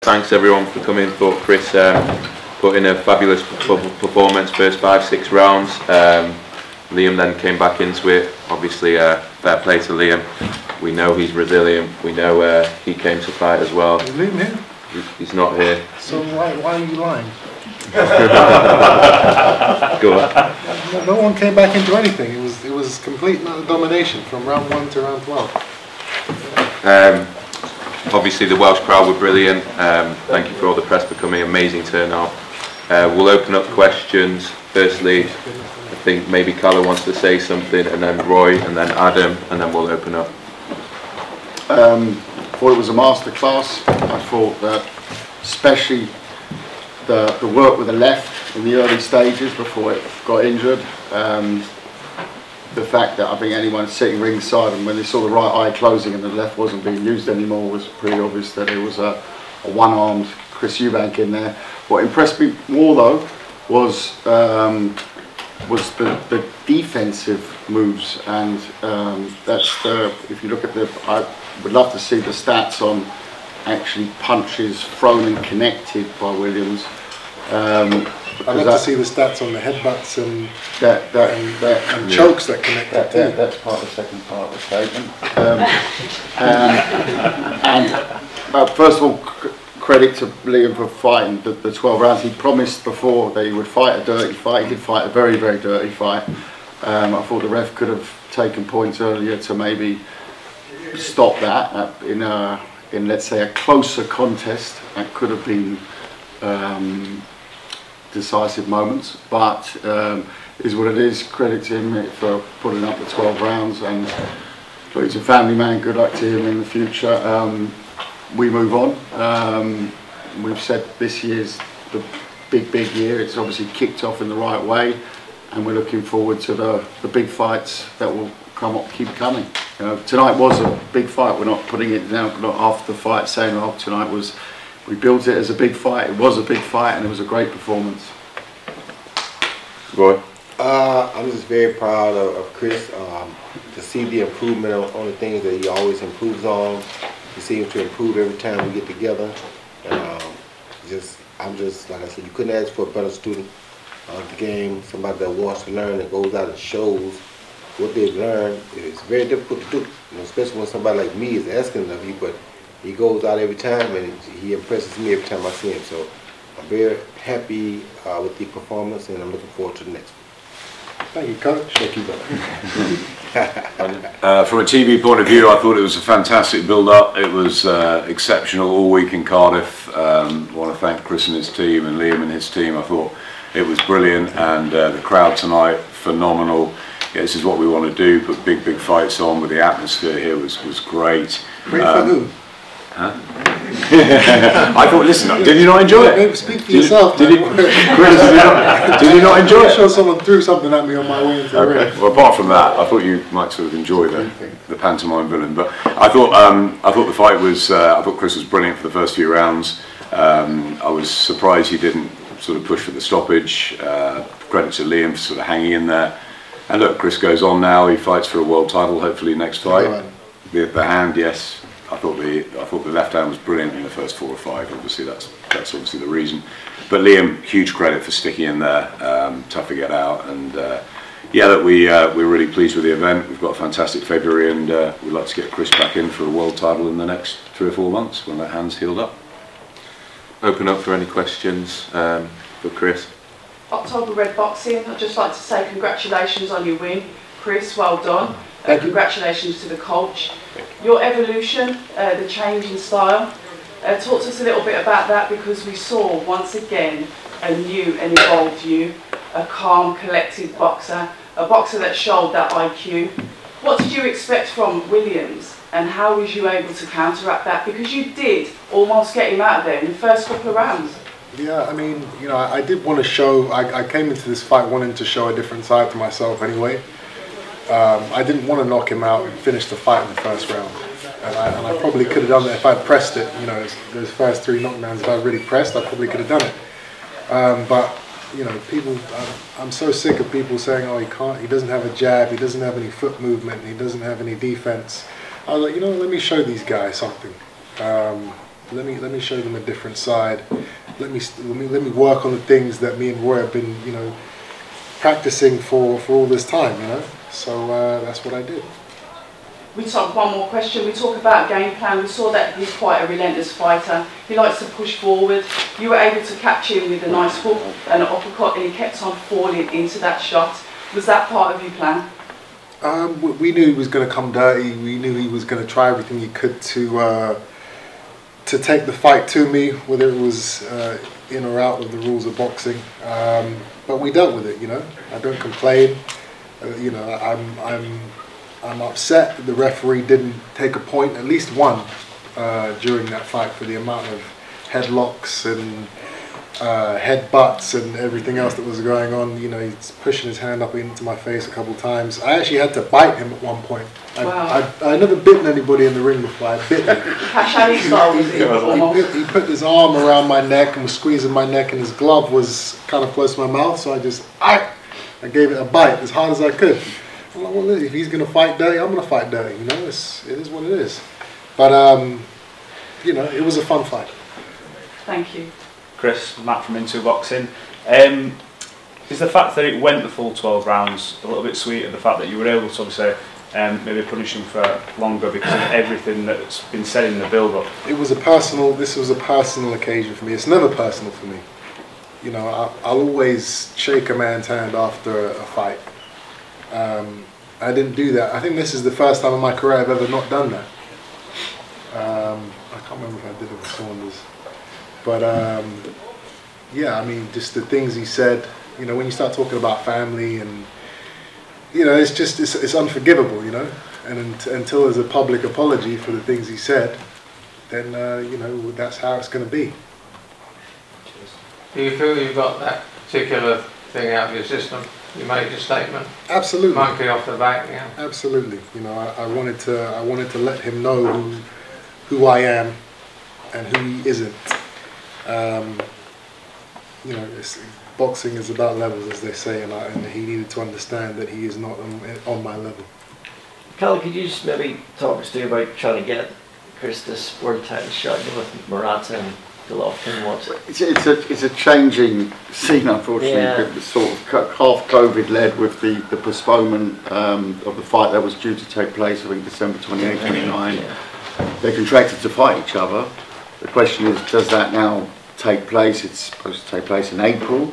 thanks everyone for coming. Thought Chris put in a fabulous performance first 5-6 rounds. Liam then came back into it. Obviously, fair play to Liam. We know he's resilient. We know he came to fight as well. Is Liam here? He's not here. So why are you lying? Go on. No one came back into anything. It was complete domination from round 1 to round 12. Obviously the Welsh crowd were brilliant. Thank you for all the press for coming. Amazing turnout. We'll open up questions. Firstly, I think maybe Carlo wants to say something, and then Roy, and then Adam, and then we'll open up. Thought it was a masterclass. I thought that especially the work with the left in the early stages before it got injured. The fact that I think anyone sitting ringside and when they saw the right eye closing and the left wasn't being used anymore was pretty obvious that it was a one-armed Chris Eubank in there. What impressed me more though was the defensive moves, and that's if you look at I would love to see the stats on actually punches thrown and connected by Williams. I'd like to see the stats on the headbutts and chokes that connected too. That's part of the second part of the statement. First of all, credit to Liam for fighting the 12 rounds. He promised before that he would fight a dirty fight. He did fight a very, very dirty fight. I thought the ref could have taken points earlier to maybe stop that in let's say a closer contest. That could have been decisive moments, but is what it is. Credit to him for putting up the 12 rounds, and he's a family man. Good luck to him in the future. We move on. We've said this year's the big year. It's obviously kicked off in the right way, and we're looking forward to the big fights that will keep coming. Tonight was a big fight. We're not putting it down, not after the fight saying, oh, tonight was. We built it as a big fight. It was a big fight, and it was a great performance. Roy? I'm just very proud of Chris to see the improvement on the things that he always improves on. He seems to improve every time we get together. And I'm just like I said, you couldn't ask for a better student of the game. Somebody that wants to learn and goes out and shows what they've learned. It's very difficult to do, especially when somebody like me is asking of you. But he goes out every time, and he impresses me every time I see him. So I'm very happy with the performance, and I'm looking forward to the next one. Thank you, Coach. Thank you, brother. From a TV point of view, I thought it was a fantastic build-up. It was exceptional all week in Cardiff. I want to thank Chris and his team and Liam and his team. I thought it was brilliant, and the crowd tonight, phenomenal. Yeah, this is what we want to do, put big fights on, with the atmosphere here was great. Great for who? Huh? I thought, listen, did you not enjoy it? Maybe speak for yourself. Did you not enjoy it? I'm sure someone threw something at me on my way into the ring. Well, apart from that, I thought you might sort of enjoy the pantomime villain. But I thought the fight was. I thought Chris was brilliant for the first few rounds. I was surprised he didn't sort of push for the stoppage. Credit to Liam for sort of hanging in there. And look, Chris goes on now. He fights for a world title, hopefully next fight. The hand, yes. I thought the left hand was brilliant in the first 4 or 5. Obviously, that's obviously the reason. But Liam, huge credit for sticking in there. Tough to get out, and yeah, that we're really pleased with the event. We've got a fantastic February, and we'd like to get Chris back in for a world title in the next 3 or 4 months when that hand's healed up. Open up for any questions for Chris. October Red Boxing, I'd just like to say congratulations on your win, Chris, well done. Congratulations to the coach. Your evolution, the change in style, talk to us a little bit about that, because we saw once again a new and evolved you, a calm, collected boxer, a boxer that showed that IQ. What did you expect from Williams, and how was you able to counteract that? Because you did almost get him out of there in the first couple of rounds. Yeah, I mean, I did want to show, I came into this fight wanting to show a different side to myself anyway. I didn't want to knock him out and finish the fight in the first round. And I probably could have done that if I'd pressed it, those first 3 knockdowns, if I really pressed, I probably could have done it. But, people, I'm so sick of people saying, oh, he doesn't have a jab, he doesn't have any foot movement, he doesn't have any defense. I was like, let me show these guys something. Let me show them a different side. Let me work on the things that me and Roy have been, you know, practicing for all this time, you know. So that's what I did. We talk one more question. We talk about game plan. We saw that he's quite a relentless fighter. He likes to push forward. You were able to catch him with a nice hook and an uppercut, and he kept on falling into that shot. Was that part of your plan? We knew he was going to come dirty. We knew he was going to try everything he could to take the fight to me, whether it was in or out of the rules of boxing. But we dealt with it, you know. I don't complain. You know, I'm upset that the referee didn't take a point, at least one, during that fight for the amount of headlocks and headbutts and everything else that was going on. You know, he's pushing his hand up into my face a couple of times. I actually had to bite him at one point. Wow. I never bitten anybody in the ring before. I bit him. Kashani style was it? He put his arm around my neck and was squeezing my neck, and his glove was kind of close to my mouth, so I gave it a bite as hard as I could. I'm like, well, if he's going to fight dirty, I'm going to fight dirty. You know, it is what it is. But, you know, it was a fun fight. Thank you. Chris, Matt from Into Boxing. Is the fact that it went the full 12 rounds a little bit sweeter, the fact that you were able to obviously maybe punish him for longer because of everything that's been said in the build-up? This was a personal occasion for me. It's never personal for me. You know, I'll always shake a man's hand after a fight. I didn't do that. I think this is the first time in my career I've ever not done that. I can't remember if I did it with Saunders. But yeah, I mean, just the things he said, you know, when you start talking about family and, you know, it's unforgivable, you know. And until there's a public apology for the things he said, then, you know, that's how it's going to be. Do you feel you've got that particular thing out of your system? You made your statement. Absolutely. Monkey off the back, yeah. Absolutely. You know, I wanted to let him know who I am and who he isn't. You know, boxing is about levels, as they say, and he needed to understand that he is not on my level. Cal, could you just maybe talk us through about trying to get Chris this world title shot with Murata and Golovkin? It's a changing scene, unfortunately. Yeah. It's sort of half COVID led with the postponement of the fight that was due to take place, I think December 28, 29. Yeah. They're contracted to fight each other. The question is, does that now take place? It's supposed to take place in April.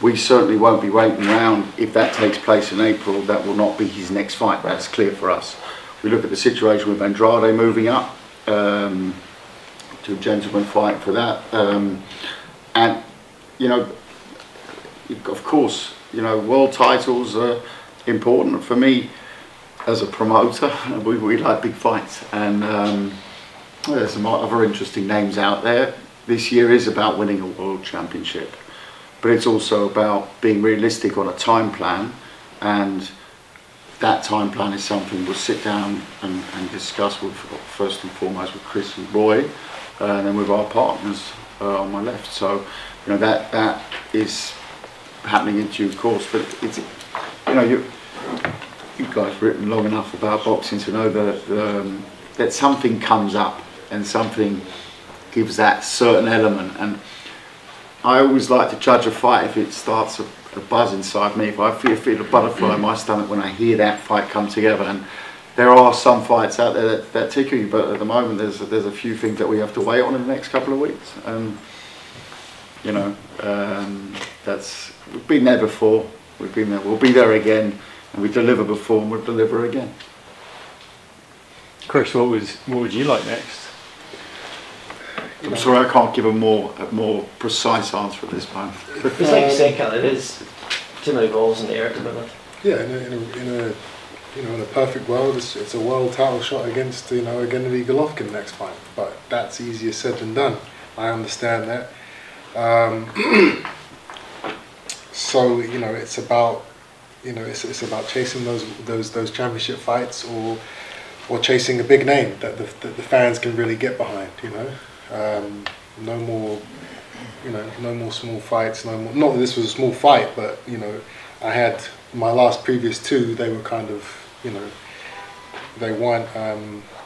We certainly won't be waiting around. If that takes place in April, that will not be his next fight. That's clear for us. We look at the situation with Andrade moving up to a gentleman fight for that. And, you know, of course, you know, world titles are important. For me, as a promoter, we like big fights. And there's some other interesting names out there. This year is about winning a world championship, but it's also about being realistic on a time plan, and that time plan is something we'll sit down and discuss with, first and foremost, with Chris and Roy, and then with our partners on my left. So, you know, that is happening in due course. But it's, you know, you guys have written long enough about boxing to know that something comes up and something gives that certain element. And I always like to judge a fight if it starts a buzz inside me. If I feel a butterfly in my stomach when I hear that fight come together. And there are some fights out there that tickle you, but at the moment there's a few things that we have to wait on in the next couple of weeks. And you know, we've been there before. We've been there. We'll be there again, and we deliver before, and we'll deliver again. Chris, what would you like next? I'm sorry, I can't give a more precise answer at this point. It's like you say, Cal, it is too many balls in the air at the moment. Yeah, in a perfect world, it's a world title shot against, you know, Gennady Golovkin next fight. But that's easier said than done. I understand that. So, you know, it's about, you know, it's about chasing those championship fights, or chasing a big name that the fans can really get behind. You know. No more, you know, no more small fights. No more. Not that this was a small fight, but you know, I had my previous two. They were kind of, you know, they weren't.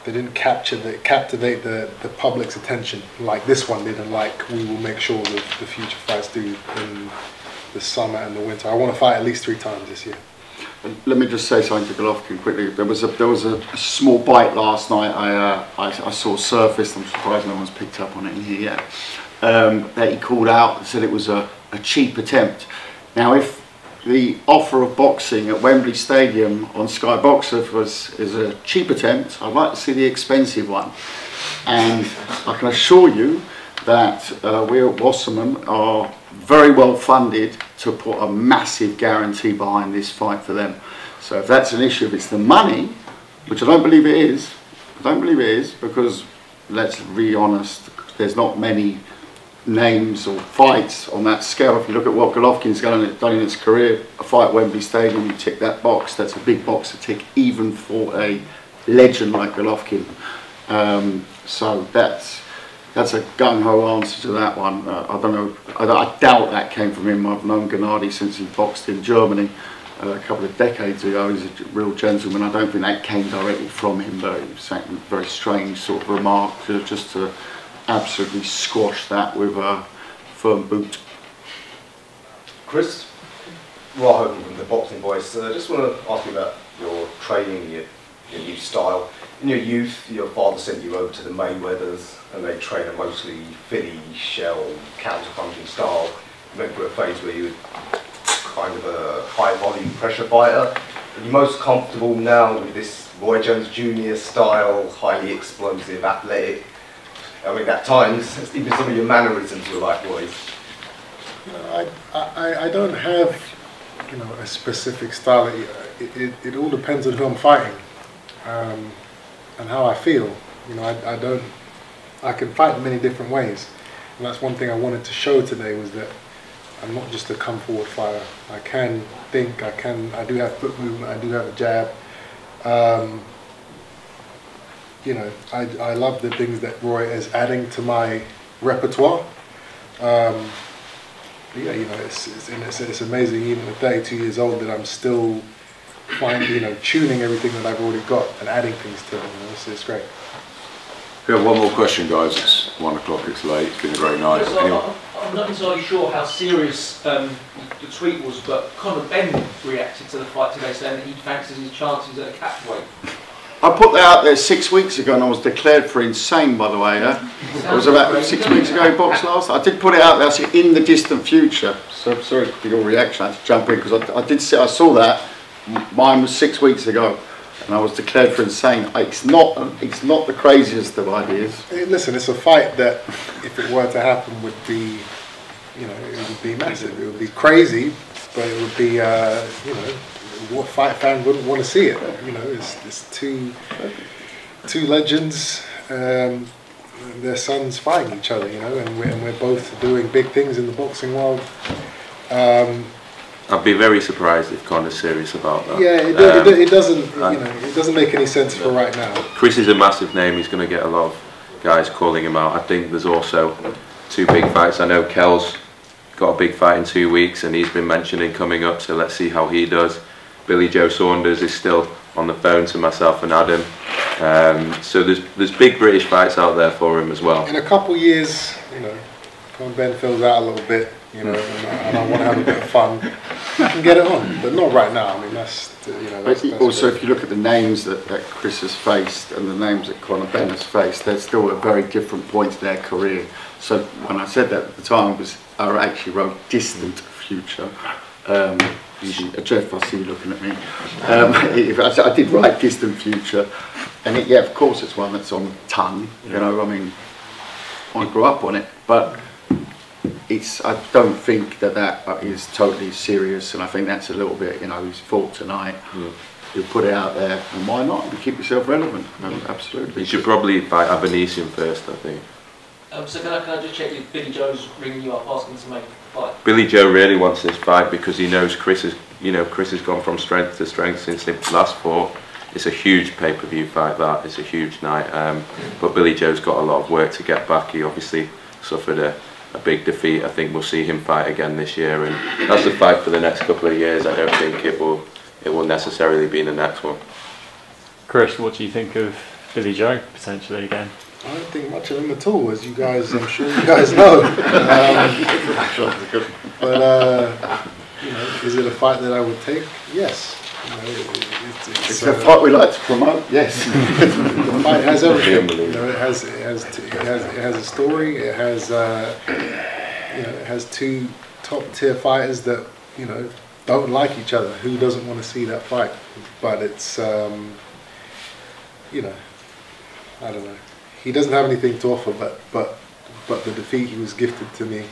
They didn't captivate the public's attention like this one did, and like we will make sure that the future fights do in the summer and the winter. I want to fight at least 3 times this year. Let me just say something to Golovkin quickly. There was a small bite last night I saw surfaced. I'm surprised no one's picked up on it in here yet. That he called out and said it was a cheap attempt. Now, if the offer of boxing at Wembley Stadium on Sky Boxer is a cheap attempt, I'd like to see the expensive one. And I can assure you that we at Wasserman are very well funded to put a massive guarantee behind this fight for them. So if that's an issue, if it's the money, which I don't believe it is, because let's be honest, there's not many names or fights on that scale. If you look at what Golovkin's done in his career, a fight at Wembley Stadium, you tick that box, that's a big box to tick even for a legend like Golovkin. So that's a gung-ho answer to that one. I don't know, I doubt that came from him. I've known Gennady since he boxed in Germany a couple of decades ago. He's a real gentleman. I don't think that came directly from him, but it was a very strange sort of remark just to absolutely squash that with a firm boot. Chris, Roy Hogan from the Boxing Voice. Just want to ask you about your training, your new style. In your youth, your father sent you over to the Mayweathers, and they train a mostly Philly shell counter-punching style. You went through a phase where you were kind of a high-volume pressure fighter. Are you most comfortable now with this Roy Jones Jr. style, highly explosive, athletic? I mean, at times, even some of your mannerisms were like Roy's. You know, I don't have, you know, a specific style. It all depends on who I'm fighting. And how I feel. You know, I can fight in many different ways, and that's one thing I wanted to show today, was that I'm not just a come forward fighter. I can think, I do have foot movement, I do have a jab. You know, I love the things that Roy is adding to my repertoire. Yeah, you know, it's amazing, even at 32 years old, that I'm still tuning everything that I've already got and adding things to it. You know, so it's great. We have one more question, guys. It's 1 o'clock, it's late, it's been a great night. I'm not entirely sure how serious the tweet was, but Conor Benn reacted to the fight today, saying that he fancies his chances at a catchweight. I put that out there 6 weeks ago, and I was declared for insane, by the way. It was about 6 weeks ago he boxed last. I did put it out there, I said, in the distant future. So sorry for your reaction, I had to jump in, because I saw that. Mine was 6 weeks ago, and I was declared for insane. It's not the craziest of ideas. Listen, it's a fight that, if it were to happen, would be, you know, it would be massive. It would be crazy, but it would be, you know, what fight fan wouldn't want to see it? You know, it's two legends, their sons fighting each other. You know, and we're both doing big things in the boxing world. I'd be very surprised if Conor's serious about that. Yeah, it doesn't. You know, it doesn't make any sense for right now. Chris is a massive name. He's going to get a lot of guys calling him out. I think there's also 2 big fights. I know Kel's got a big fight in 2 weeks, and he's been mentioning coming up. So let's see how he does. Billy Joe Saunders is still on the phone to myself and Adam. So there's big British fights out there for him as well. In a couple of years, you know, when Ben fills out a little bit, you know, and I want to have a bit of fun, I can get it on, but not right now. I mean, that's, you know, that's also, if you look at the names that Chris has faced and the names that Conor Benn has faced, they're still at very different points in their career. So when I said that at the time, I actually wrote distant future. Jeff, I see you looking at me. I did write distant future, and yeah, of course, it's one that's on the tongue. You know, I mean, I grew up on it, but I don't think that is totally serious, and I think that's a little bit, you know, he's fought tonight. You put it out there, and why not? And keep yourself relevant. Absolutely. You should probably fight Abanesian first, I think. So can I just check if Billy Joe's ringing you up asking to make a fight? Billy Joe really wants this fight because he knows Chris has gone from strength to strength since the last fought. It's a huge pay-per-view fight, that. It's a huge night. But Billy Joe's got a lot of work to get back. He obviously suffered a big defeat. I think we'll see him fight again this year, and that's the fight for the next couple of years. I don't think it will necessarily be the next one. Chris, what do you think of Billy Joe potentially again? I don't think much of him at all, as you guys, I'm sure you guys know. You know, is it a fight that I would take? Yes. You know, it's a fight we like to promote. Yes. The fight has everything. You know, it has a story. It has you know, it has two top tier fighters that, you know, don't like each other. Who doesn't want to see that fight? But it's you know, I don't know. He doesn't have anything to offer, but the defeat he was gifted to me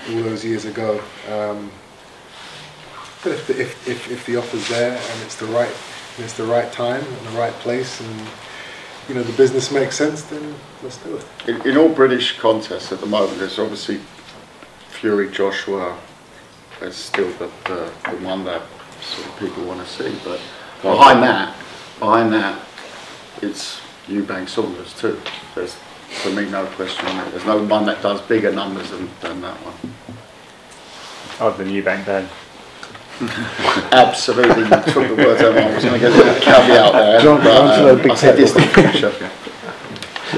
all those years ago. But if the offer's there and it's the right time and the right place, and you know the business makes sense, then let's do it. In all British contests at the moment, there's obviously Fury, Joshua is still the one that sort of people want to see. But behind that, it's Eubank Saunders too. There's, for me, no question on it. There's no one that does bigger numbers than that one. Other than Eubank, then. Absolutely, you took the words out. I was going to get a caveat there. I said this in the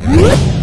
future.